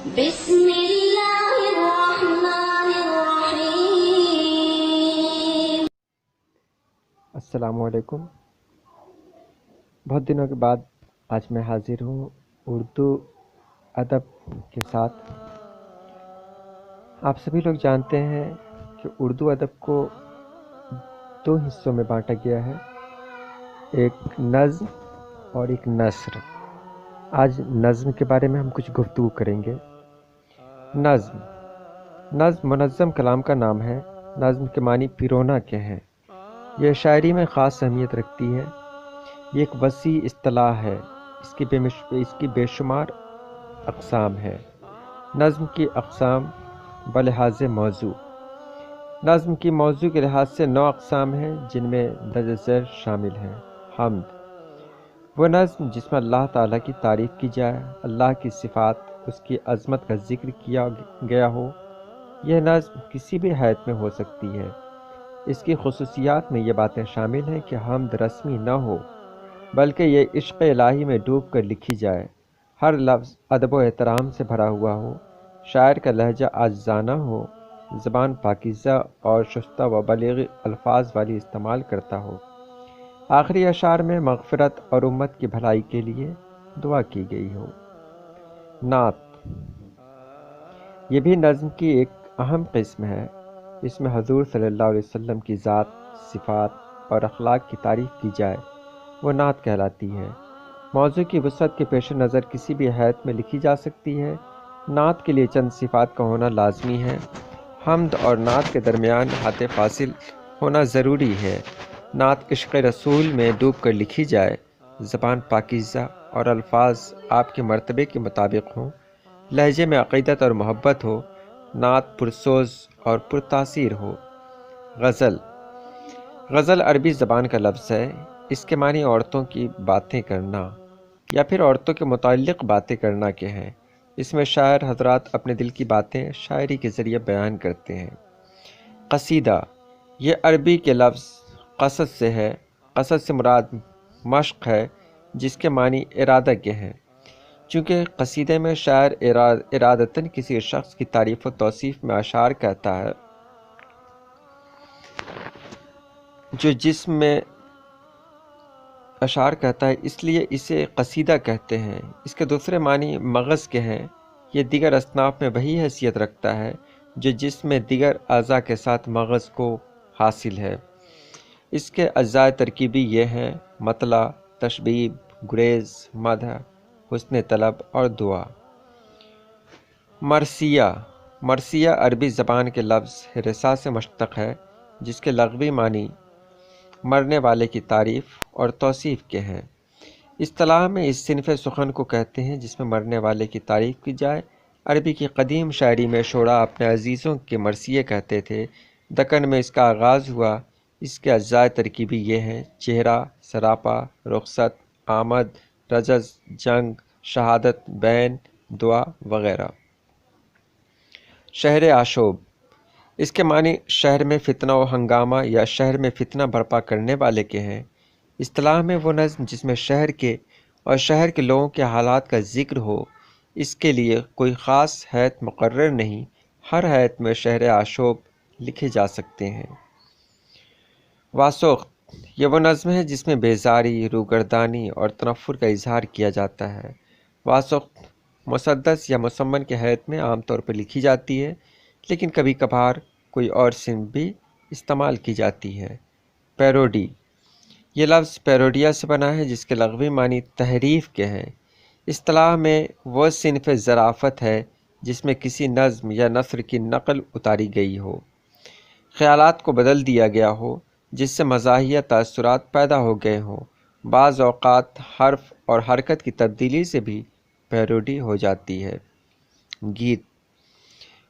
بسم اللہ الرحمن الرحیم۔ السلام علیکم۔ بہت دنوں کے بعد آج میں حاضر ہوں اردو ادب کے ساتھ۔ آپ سبھی لوگ جانتے ہیں کہ اردو ادب کو دو حصوں میں بانٹا گیا ہے، ایک نظم اور ایک نثر۔ آج نظم کے بارے میں ہم کچھ گفتگو کریں گے۔ نظم منظم کلام کا نام ہے۔ نظم کے معنی پیرونا کے ہیں۔ یہ شاعری میں خاص اہمیت رکھتی ہے۔ یہ ایک وسیع اصطلاح ہے۔ اس کی بے شمار اقسام ہے۔ نظم کی اقسام بلحاظ موضوع۔ نظم کی موضوع کے لحاظ سے 9 اقسام ہیں، جن میں درج ذیل شامل ہیں۔ حمد، وہ نظم جس میں اللہ تعالیٰ کی تعریف کی جائے، اللہ کی صفات، اس کی عظمت کا ذکر کیا گیا ہو۔ یہ نظم کسی بھی حیت میں ہو سکتی ہے۔ اس کی خصوصیات میں یہ باتیں شامل ہیں کہ حمد رسمی نہ ہو، بلکہ یہ عشق الہی میں ڈوب کر لکھی جائے۔ ہر لفظ ادب و احترام سے بھرا ہوا ہو، شاعر کا لہجہ عاجزانہ ہو، زبان پاکیزہ اور شستہ و بلیغ الفاظ والی استعمال کرتا ہو۔ آخری اشعار میں مغفرت اور امت کی بھلائی کے لیے دعا کی گئی ہو۔ نعت، یہ بھی نظم کی ایک اہم قسم ہے۔ اس میں حضور صلی اللہ علیہ وسلم کی ذات، صفات اور اخلاق کی تعریف کی جائے، وہ نعت کہلاتی ہے۔ موضوع کی وسعت کے پیش نظر کسی بھی حیت میں لکھی جا سکتی ہے۔ نعت کے لیے چند صفات کا ہونا لازمی ہے۔ حمد اور نعت کے درمیان حد فاصل ہونا ضروری ہے۔ نعت عشق رسول میں ڈوب کر لکھی جائے، زبان پاکیزہ اور الفاظ آپ کے مرتبے کے مطابق ہوں، لہجے میں عقیدت اور محبت ہو، نعت پرسوز اور پرتاثیر ہو۔ غزل عربی زبان کا لفظ ہے۔ اس کے معنی عورتوں کی باتیں کرنا یا پھر عورتوں کے متعلق باتیں کرنا کے ہیں۔ اس میں شاعر حضرات اپنے دل کی باتیں شاعری کے ذریعے بیان کرتے ہیں۔ قصیدہ، یہ عربی کے لفظ قصد سے ہے۔ قصد سے مراد مشق ہے، جس کے معنی ارادہ کے ہیں۔ چونکہ قصیدے میں شاعر ارادتاً کسی شخص کی تعریف و توصیف میں اشعار کہتا ہے، جو جسم میں اشعار کہتا ہے، اس لیے اسے قصیدہ کہتے ہیں۔ اس کے دوسرے معنی مغز کے ہیں۔ یہ دیگر اصناف میں وہی حیثیت رکھتا ہے جو جسم میں دیگر اعضاء کے ساتھ مغز کو حاصل ہے۔ اس کے اجزاء ترکیبی یہ ہیں: مطلع، تشبیب، گریز، مدح، حسن طلب اور دعا۔ مرثیہ عربی زبان کے لفظ رثا سے مشتق ہے، جس کے لغوی معنی مرنے والے کی تعریف اور توصیف کے ہیں۔ اصطلاح میں اس صنف سخن کو کہتے ہیں جس میں مرنے والے کی تعریف کی جائے۔ عربی کی قدیم شاعری میں شعراء اپنے عزیزوں کے مرثیے کہتے تھے۔ دکن میں اس کا آغاز ہوا۔ اس کے اجزاء ترکیبی یہ ہیں: چہرہ، سراپا، رخصت، آمد، رجز، جنگ، شہادت، بین، دعا وغیرہ۔ شہر آشوب، اس کے معنی شہر میں فتنہ و ہنگامہ یا شہر میں فتنہ برپا کرنے والے کے ہیں۔ اصطلاح میں وہ نظم جس میں شہر کے اور شہر کے لوگوں کے حالات کا ذکر ہو۔ اس کے لیے کوئی خاص حیت مقرر نہیں، ہر حیت میں شہر آشوب لکھے جا سکتے ہیں۔ واسوخت، یہ وہ نظم ہے جس میں بیزاری، روگردانی اور تنفر کا اظہار کیا جاتا ہے۔ واسوخت مسدس یا مسمن کے حیت میں عام طور پر لکھی جاتی ہے، لیکن کبھی کبھار کوئی اور صنف بھی استعمال کی جاتی ہے۔ پیروڈی، یہ لفظ پیروڈیا سے بنا ہے، جس کے لغوی معنی تحریف کے ہیں۔ اصطلاح میں وہ صنف ظرافت ہے جس میں کسی نظم یا نثر کی نقل اتاری گئی ہو، خیالات کو بدل دیا گیا ہو، جس سے مزاحیہ تاثرات پیدا ہو گئے ہوں۔ بعض اوقات حرف اور حرکت کی تبدیلی سے بھی پیروڈی ہو جاتی ہے۔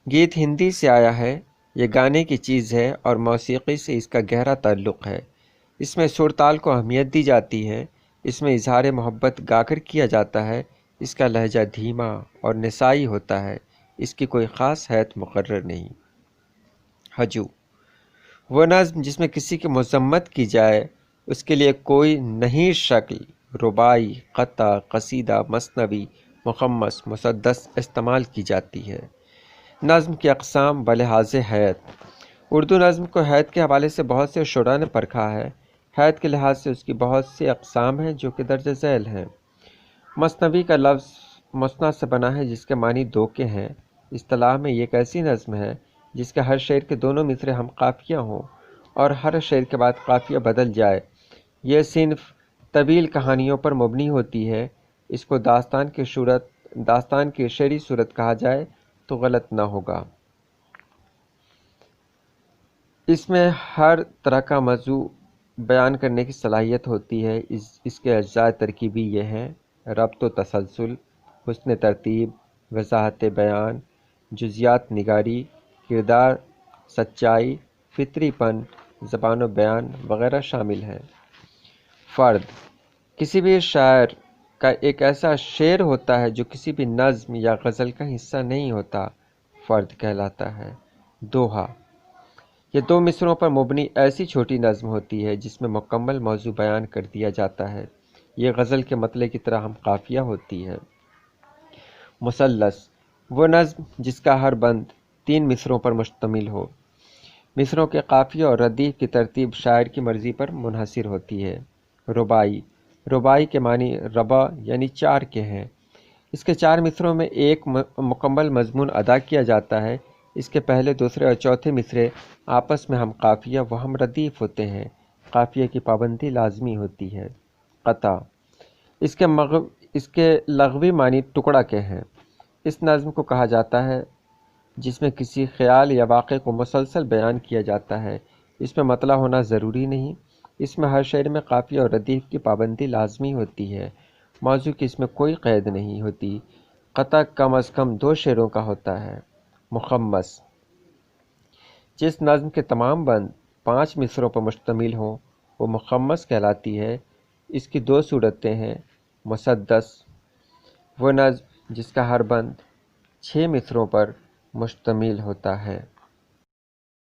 گیت ہندی سے آیا ہے۔ یہ گانے کی چیز ہے اور موسیقی سے اس کا گہرا تعلق ہے۔ اس میں سر تال کو اہمیت دی جاتی ہے۔ اس میں اظہار محبت گا کر کیا جاتا ہے۔ اس کا لہجہ دھیما اور نسائی ہوتا ہے۔ اس کی کوئی خاص حیت مقرر نہیں۔ ہجو، وہ نظم جس میں کسی کی مذمت کی جائے، اس کے لیے کوئی نہیں شکل، رباعی، قطع، قصیدہ، مثنوی مخمس، مسدس استعمال کی جاتی ہے۔ نظم کی اقسام بلحاظ حیت۔ اردو نظم کو حیت کے حوالے سے بہت سے شعراء نے پرکھا ہے۔ حیت کے لحاظ سے اس کی بہت سی اقسام ہیں جو کہ درج ذیل ہیں۔ مثنوی کا لفظ مثنیٰ سے بنا ہے جس کے معنی دو کے ہیں۔ اصطلاح میں یہ ایک ایسی نظم ہے جس کے ہر شعر کے دونوں مصرے ہم قافیہ ہوں اور ہر شعر کے بعد قافیہ بدل جائے۔ یہ صنف طویل کہانیوں پر مبنی ہوتی ہے۔ اس کو داستان کی شعری صورت کہا جائے تو غلط نہ ہوگا۔ اس میں ہر طرح کا موضوع بیان کرنے کی صلاحیت ہوتی ہے۔ اس کے اجزاء ترکیبی یہ ہیں: ربط و تسلسل، حسن ترتیب، وضاحت بیان، جزیات نگاری، کردار، سچائی، فطری پن، زبان و بیان وغیرہ شامل ہیں۔ فرد: کسی بھی شاعر کا ایک ایسا شعر ہوتا ہے جو کسی بھی نظم یا غزل کا حصہ نہیں ہوتا، فرد کہلاتا ہے۔ دوہا: یہ دو مصروں پر مبنی ایسی چھوٹی نظم ہوتی ہے جس میں مکمل موضوع بیان کر دیا جاتا ہے۔ یہ غزل کے مطلع کی طرح ہم قافیہ ہوتی ہے۔ مثلث: وہ نظم جس کا ہر بند 3 مصروں پر مشتمل ہو۔ مصروں کے قافیہ اور ردیف کی ترتیب شاعر کی مرضی پر منحصر ہوتی ہے۔ رباعی: رباعی کے معنی ربع یعنی 4 کے ہیں۔ اس کے 4 مصروں میں ایک مکمل مضمون ادا کیا جاتا ہے۔ اس کے پہلے، دوسرے اور چوتھے مصرے آپس میں ہم قافیہ و ہم ردیف ہوتے ہیں۔ قافیہ کی پابندی لازمی ہوتی ہے۔ قطع: اس کے لغوی معنی ٹکڑا کے ہیں۔ اس نظم کو کہا جاتا ہے جس میں کسی خیال یا واقعے کو مسلسل بیان کیا جاتا ہے۔ اس میں مطلع ہونا ضروری نہیں۔ اس میں ہر شعر میں قافیہ اور ردیف کی پابندی لازمی ہوتی ہے۔ موضوع کی اس میں کوئی قید نہیں ہوتی۔ قطع کم از کم 2 شعروں کا ہوتا ہے۔ مخمس: جس نظم کے تمام بند 5 مصروں پر مشتمل ہوں وہ مخمس کہلاتی ہے۔ اس کی 2 صورتیں ہیں۔ مسدس: وہ نظم جس کا ہر بند 6 مصروں پر مشتمل ہوتا ہے۔